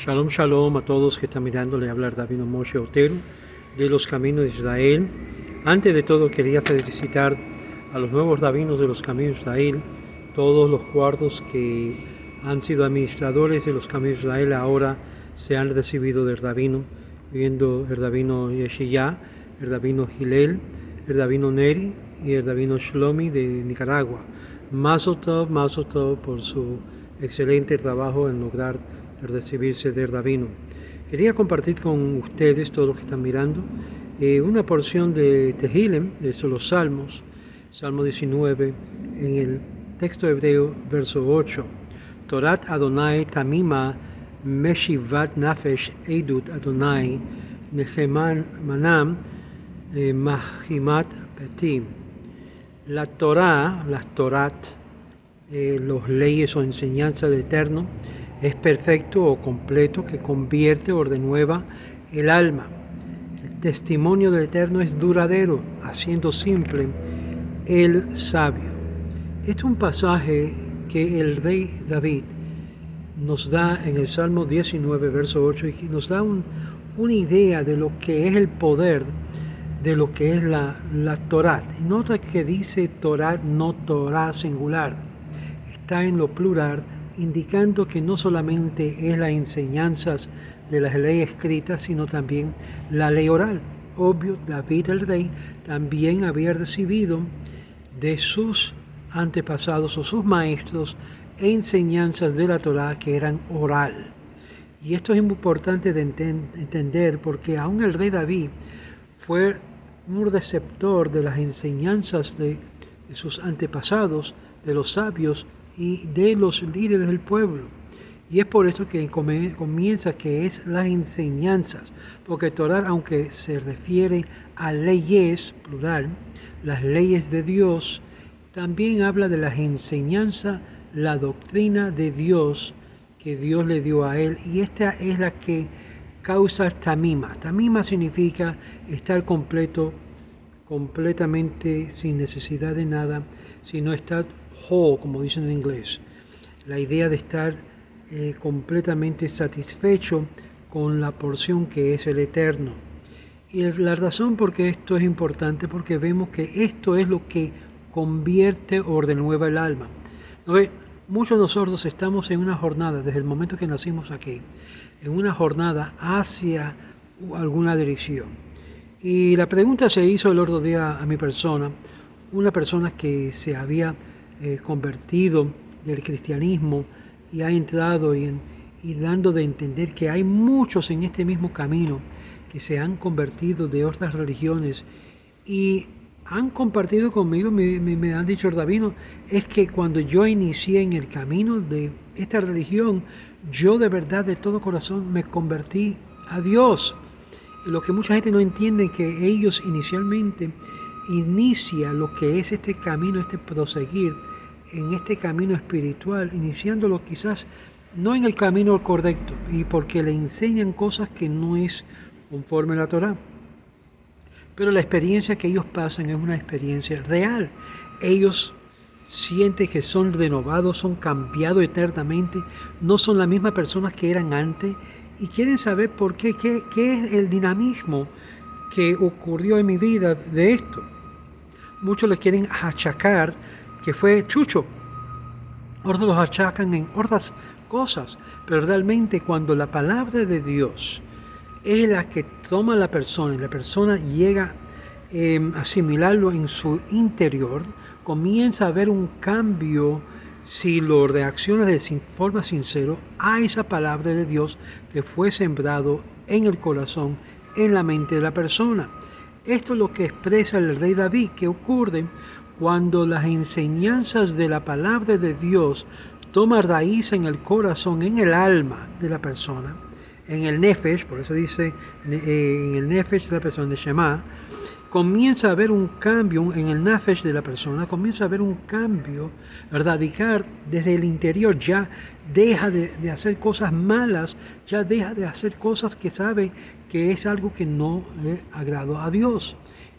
Shalom, shalom a todos que están mirando. Le habla Rabino Moshe Otero de los Caminos de Israel. Antes de todo quería felicitar a los nuevos rabinos de los Caminos de Israel, todos los cuartos que han sido administradores de los Caminos de Israel ahora se han recibido del rabino, viendo el rabino Yeshiyah, el rabino Hillel, el rabino Neri y el rabino Shlomi de Nicaragua. Mazel tov por su excelente trabajo en lograr recibirse del rabino. Quería compartir con ustedes, todos los que están mirando, una porción de Tehillim, de los Salmos, Salmo 19, en el texto hebreo, verso 8. Torat Adonai tamima meshivat nafesh eidut Adonai neheman manam mahimat petim. La Torah, las Torat, los leyes o enseñanzas del Eterno, es perfecto o completo, que convierte o renueva el alma. El testimonio del Eterno es duradero, haciendo simple el sabio. Este es un pasaje que el rey David nos da en el Salmo 19, verso 8, y nos da una idea de lo que es el poder, de lo que es la Torah. Nota que dice Torah, no Torah singular, está en lo plural, indicando que no solamente es las enseñanzas de las leyes escritas, sino también la ley oral. Obvio, David el rey también había recibido de sus antepasados o sus maestros enseñanzas de la Torá que eran oral. Y esto es importante de entender, porque aún el rey David fue un receptor de las enseñanzas de sus antepasados, de los sabios y de los líderes del pueblo. Y es por esto que comienza que es las enseñanzas, porque Torah, aunque se refiere a leyes, plural, las leyes de Dios, también habla de las enseñanzas, la doctrina de Dios que Dios le dio a él, y esta es la que causa tamima. Tamima significa estar completamente sin necesidad de nada, sino estar whole, como dicen en inglés. La idea de estar completamente satisfecho con la porción que es el Eterno. Y la razón por qué esto es importante, porque vemos que esto es lo que convierte o renueva el alma. Muchos de nosotros estamos en una jornada, desde el momento que nacimos aquí, en una jornada hacia alguna dirección. Y la pregunta se hizo el otro día a mi persona, una persona que se había convertido del cristianismo y ha entrado y dando de entender que hay muchos en este mismo camino que se han convertido de otras religiones y han compartido conmigo, me han dicho, rabino, es que cuando yo inicié en el camino de esta religión, yo de verdad, de todo corazón, me convertí a Dios. Y lo que mucha gente no entiende es que ellos inicialmente inicia lo que es este camino, este proseguir en este camino espiritual, iniciándolo quizás no en el camino correcto, y porque le enseñan cosas que no es conforme a la Torá. Pero la experiencia que ellos pasan es una experiencia real. Ellos sienten que son renovados, son cambiados eternamente, no son las mismas personas que eran antes, y quieren saber por qué es el dinamismo que ocurrió en mi vida de esto. Muchos le quieren achacar que fue chucho, otros los achacan en otras cosas, pero realmente cuando la palabra de Dios es la que toma a la persona y la persona llega a asimilarlo en su interior, comienza a haber un cambio si lo reacciona de forma sincera a esa palabra de Dios que fue sembrado en el corazón, en la mente de la persona. Esto es lo que expresa el rey David, que ocurre cuando las enseñanzas de la palabra de Dios toman raíz en el corazón, en el alma de la persona, en el nefesh, por eso dice en el nefesh de la persona, de Shema, comienza a haber un cambio en el nefesh de la persona, comienza a haber un cambio radical desde el interior. Ya deja de hacer cosas malas, ya deja de hacer cosas que sabe que es algo que no le agradó a Dios.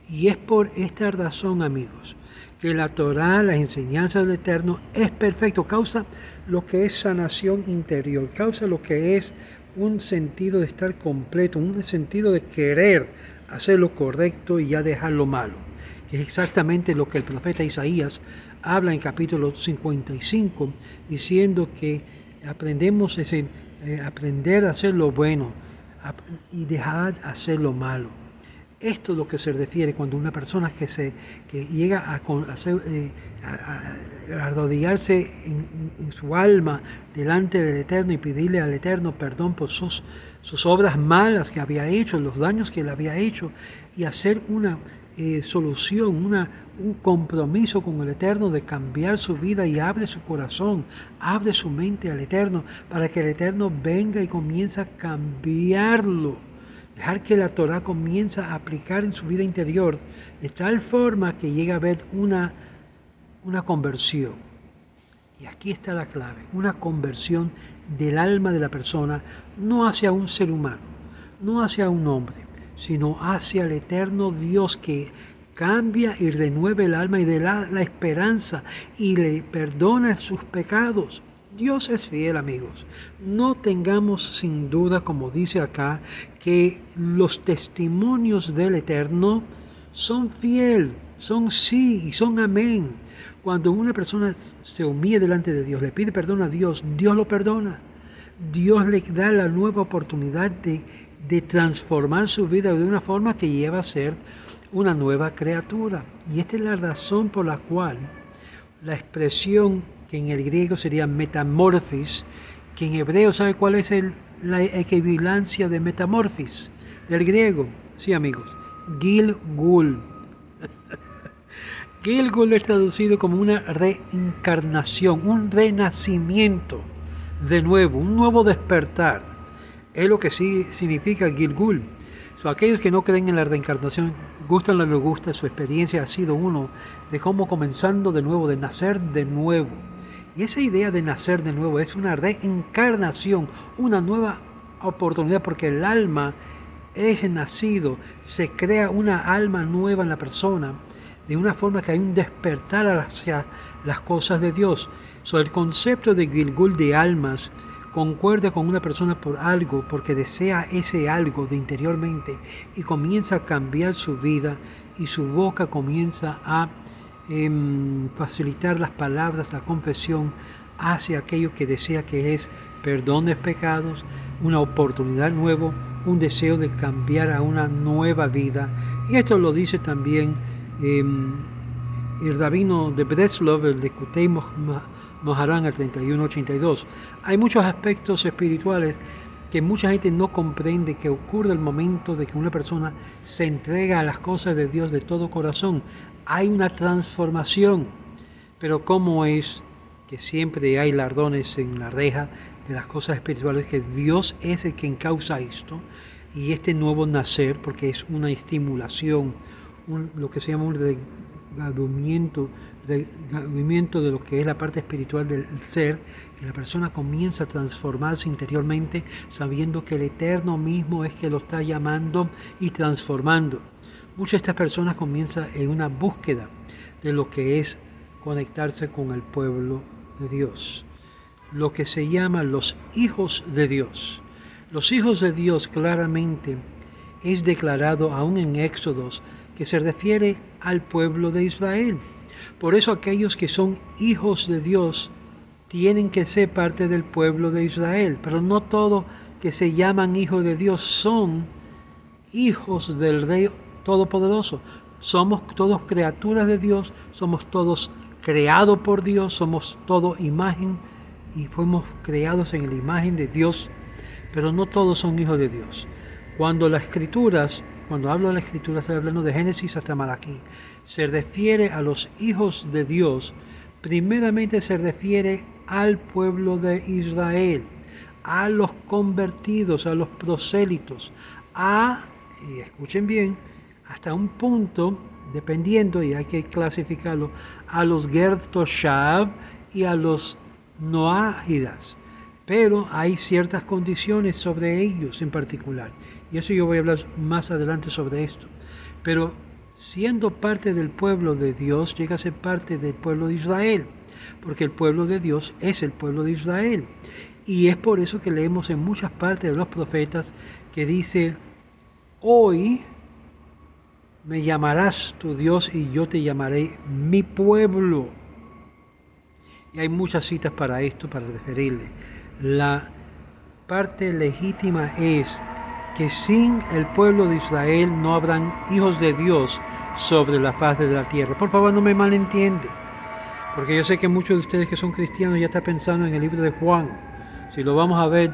Y es por esta razón, amigos, que la Torá, las enseñanzas del Eterno, es perfecto, causa lo que es sanación interior, causa lo que es un sentido de estar completo, un sentido de querer hacer lo correcto y ya dejar lo malo, que es exactamente lo que el profeta Isaías habla en capítulo 55, diciendo que aprendemos aprender a hacer lo bueno y dejar hacer lo malo. Esto es lo que se refiere cuando una persona que llega a arrodillarse en su alma delante del Eterno y pedirle al Eterno perdón por sus obras malas que había hecho, los daños que él había hecho, y hacer una solución, un compromiso con el Eterno de cambiar su vida, y abre su corazón, abre su mente al Eterno para que el Eterno venga y comience a cambiarlo. Dejar que la Torah comience a aplicar en su vida interior de tal forma que llegue a haber una conversión. Y aquí está la clave, una conversión del alma de la persona, no hacia un ser humano, no hacia un hombre, sino hacia el eterno Dios que cambia y renueva el alma y le da la esperanza y le perdona sus pecados. Dios es fiel, amigos. No tengamos sin duda, como dice acá, que los testimonios del Eterno son fiel, son sí y son amén. Cuando una persona se humilla delante de Dios, le pide perdón a Dios, Dios lo perdona. Dios le da la nueva oportunidad de transformar su vida de una forma que lleva a ser una nueva criatura. Y esta es la razón por la cual la expresión que en el griego sería metamorfis, que en hebreo, ¿sabe cuál es la equivalencia de metamorfis del griego? Sí, amigos, Gilgul. Gilgul es traducido como una reencarnación, un renacimiento de nuevo, un nuevo despertar. Es lo que sí significa Gilgul. Aquellos que no creen en la reencarnación, gustan o no les gusta, su experiencia ha sido uno de cómo comenzando de nuevo, de nacer de nuevo. Y esa idea de nacer de nuevo es una reencarnación, una nueva oportunidad, porque el alma es nacido, se crea una alma nueva en la persona, de una forma que hay un despertar hacia las cosas de Dios. El concepto de Gilgul de almas concuerda con una persona por algo, porque desea ese algo de interiormente y comienza a cambiar su vida y su boca comienza a facilitar las palabras, la confesión hacia aquello que desea, que es perdón de pecados, una oportunidad nueva, un deseo de cambiar a una nueva vida. Y esto lo dice también el rabino de Breslov, el de Kutei Moharan, el 3182. Hay muchos aspectos espirituales que mucha gente no comprende, que ocurre el momento de que una persona se entrega a las cosas de Dios de todo corazón. Hay una transformación, pero ¿cómo es que siempre hay lardones en la reja de las cosas espirituales? Que Dios es el que causa esto, y este nuevo nacer, porque es una estimulación, lo que se llama un regadimiento de lo que es la parte espiritual del ser, que la persona comienza a transformarse interiormente, sabiendo que el Eterno mismo es que lo está llamando y transformando. Muchas de estas personas comienzan en una búsqueda de lo que es conectarse con el pueblo de Dios, lo que se llama los hijos de Dios. Los hijos de Dios claramente es declarado aún en Éxodos, que se refiere al pueblo de Israel. Por eso aquellos que son hijos de Dios tienen que ser parte del pueblo de Israel, pero no todos que se llaman hijos de Dios son hijos del Rey Todopoderoso. Somos todos criaturas de Dios, somos todos creados por Dios, somos todos imagen y fuimos creados en la imagen de Dios, pero no todos son hijos de Dios. Cuando hablo de la Escritura, estoy hablando de Génesis hasta Malaquí, se refiere a los hijos de Dios, primeramente se refiere al pueblo de Israel, a los convertidos, a los prosélitos, y escuchen bien, hasta un punto, dependiendo, y hay que clasificarlo, a los Ger Toshav y a los Noáhidas. Pero hay ciertas condiciones sobre ellos en particular. Y eso yo voy a hablar más adelante sobre esto. Pero siendo parte del pueblo de Dios, llega a ser parte del pueblo de Israel. Porque el pueblo de Dios es el pueblo de Israel. Y es por eso que leemos en muchas partes de los profetas que dice, hoy me llamarás tu Dios y yo te llamaré mi pueblo. Y hay muchas citas para esto, para referirle. La parte legítima es que sin el pueblo de Israel no habrán hijos de Dios sobre la faz de la tierra. Por favor, no me malentiende, porque yo sé que muchos de ustedes que son cristianos ya están pensando en el libro de Juan. Si lo vamos a ver,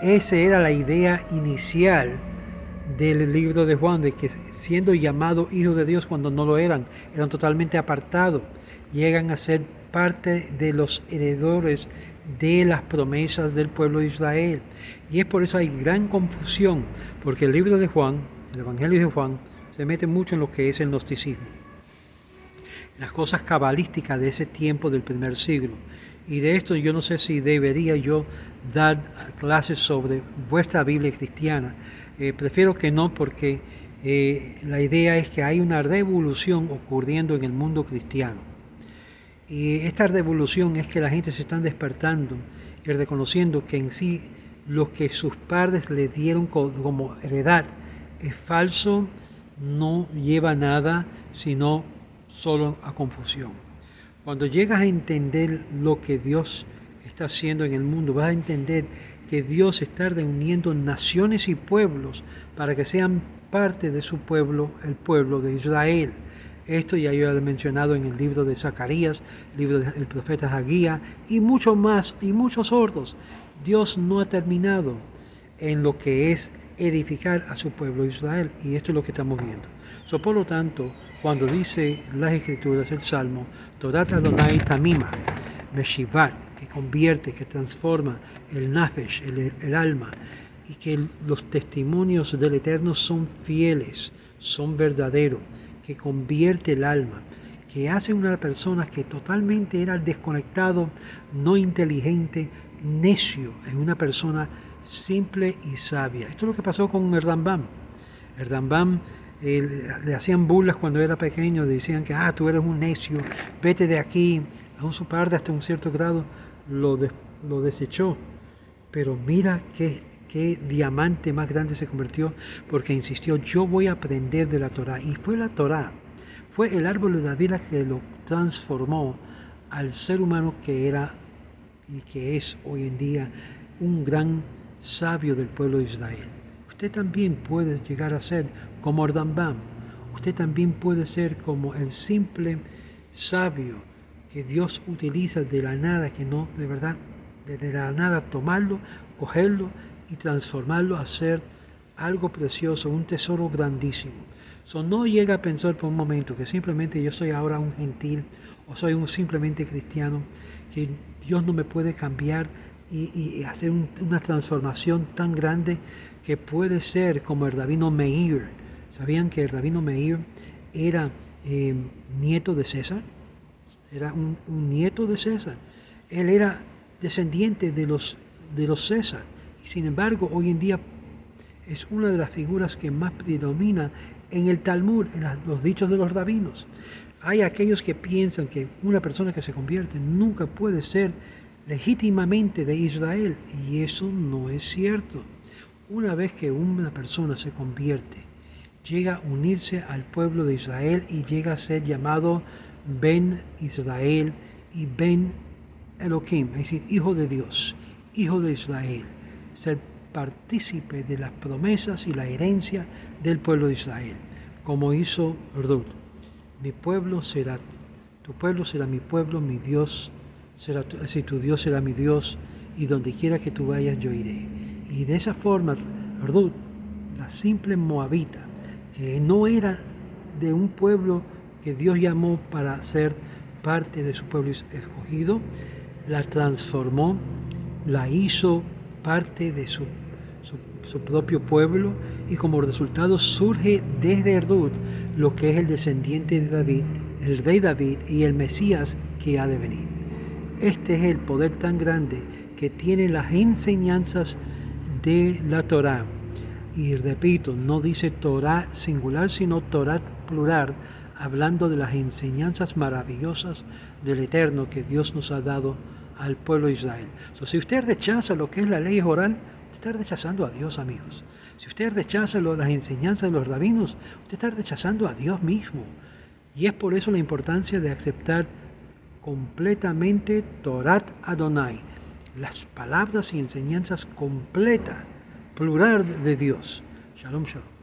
esa era la idea inicial del libro de Juan, de que siendo llamados hijos de Dios cuando no lo eran totalmente apartados, llegan a ser parte de los heredores de las promesas del pueblo de Israel. Y es por eso hay gran confusión, porque el libro de Juan, el Evangelio de Juan, se mete mucho en lo que es el gnosticismo, las cosas cabalísticas de ese tiempo del primer siglo. Y de esto yo no sé si debería yo dar clases sobre vuestra Biblia cristiana. Prefiero que no, porque la idea es que hay una revolución ocurriendo en el mundo cristiano. Y esta revolución es que la gente se está despertando y reconociendo que en sí lo que sus padres le dieron como heredad es falso, no lleva a nada, sino solo a confusión. Cuando llegas a entender lo que Dios está haciendo en el mundo, vas a entender que Dios está reuniendo naciones y pueblos para que sean parte de su pueblo, el pueblo de Israel. Esto ya yo lo he mencionado en el libro de Zacarías, el libro del profeta Hagía y mucho más, y muchos otros. Dios no ha terminado en lo que es edificar a su pueblo Israel, y esto es lo que estamos viendo. Por lo tanto, cuando dice las Escrituras, el Salmo, Torat Adonai Tamima, Meshivat, que convierte, que transforma el nafesh, el alma, y que los testimonios del Eterno son fieles, son verdaderos, que convierte el alma, que hace una persona que totalmente era desconectado, no inteligente, necio, en una persona simple y sabia. Esto es lo que pasó con el Rambam. El Rambam le hacían burlas cuando era pequeño, decían que tú eres un necio, vete de aquí. Aún su padre hasta un cierto grado lo desechó. Pero mira qué diamante más grande se convirtió, porque insistió, yo voy a aprender de la Torá. Y fue la Torá, fue el árbol de la vida que lo transformó al ser humano que era y que es hoy en día un gran sabio del pueblo de Israel. Usted también puede llegar a ser como el Rambam. Usted también puede ser como el simple sabio que Dios utiliza de la nada, que no, de verdad, de la nada tomarlo, cogerlo y transformarlo a ser algo precioso, un tesoro grandísimo. No llega a pensar por un momento que simplemente yo soy ahora un gentil o soy un simplemente cristiano, que Dios no me puede cambiar y hacer una transformación tan grande que puede ser como el rabino Meir. ¿Sabían que el rabino Meir era nieto de César? Era un nieto de César. Él era descendiente de los César. Y sin embargo, hoy en día es una de las figuras que más predomina en el Talmud, en los dichos de los rabinos. Hay aquellos que piensan que una persona que se convierte nunca puede ser legítimamente de Israel, y eso no es cierto. Una vez que una persona se convierte, llega a unirse al pueblo de Israel y llega a ser llamado Ben Israel y Ben Elohim, es decir, hijo de Dios, hijo de Israel, ser partícipe de las promesas y la herencia del pueblo de Israel, como hizo Ruth. Mi pueblo será, tu pueblo será mi pueblo, mi Dios será tu Dios será mi Dios, y donde quiera que tú vayas yo iré. Y de esa forma, Ruth, la simple moabita, que no era de un pueblo que Dios llamó para ser parte de su pueblo escogido, la transformó, la hizo parte de su propio pueblo, y como resultado surge desde Ruth lo que es el descendiente de David, el rey David y el Mesías que ha de venir. Este es el poder tan grande que tienen las enseñanzas de la Torá. Y repito, no dice Torá singular, sino Torá plural, hablando de las enseñanzas maravillosas del Eterno que Dios nos ha dado al pueblo de Israel. Si usted rechaza lo que es la ley oral, usted está rechazando a Dios, amigos. Si usted rechaza las enseñanzas de los rabinos, usted está rechazando a Dios mismo. Y es por eso la importancia de aceptar completamente Torat Adonai, las palabras y enseñanzas completas, plural de Dios. Shalom, shalom.